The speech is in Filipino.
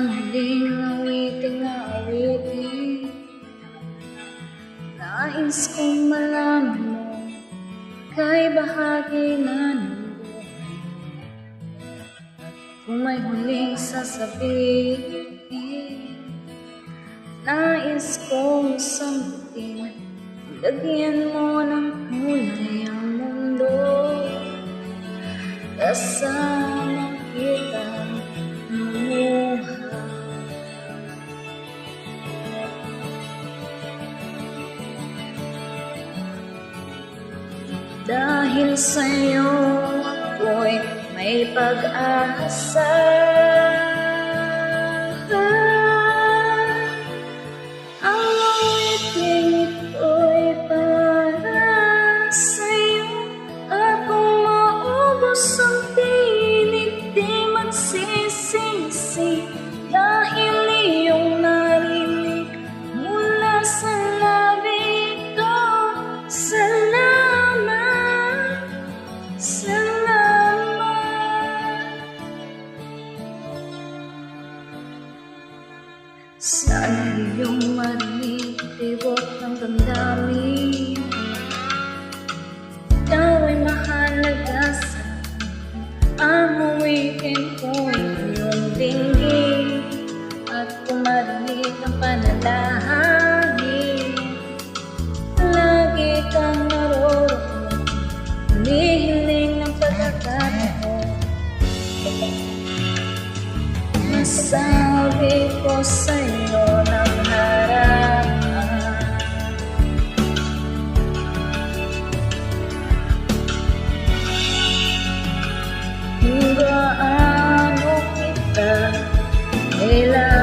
ang huling awiting na awitin. Nais kong malaman mo kay bahagi na ng buhay. Kung may huling sasabihin, nais kong sambutin. Lagyan mo ng kulay ang mundo, kasama kitang lumuha. Dahil sa'yo ako'y may pag-asa. Ang awiting ito'y para sa'yo. At kung maubos ang tinig, di magsisisi. Dahil iyong narinig mula sa labi ko. Salamat, salamat. Sana iyong marinig tibok ng damdamin. Ikaw ay mahalaga sa ang awitin ko'y iyong dinggin. At kung marinig ang panalangin, lagi kang naroroon, hinihiling ang pagkakataon. Masabi ko sa'yo ng harapan, kung gaano kita kailangan.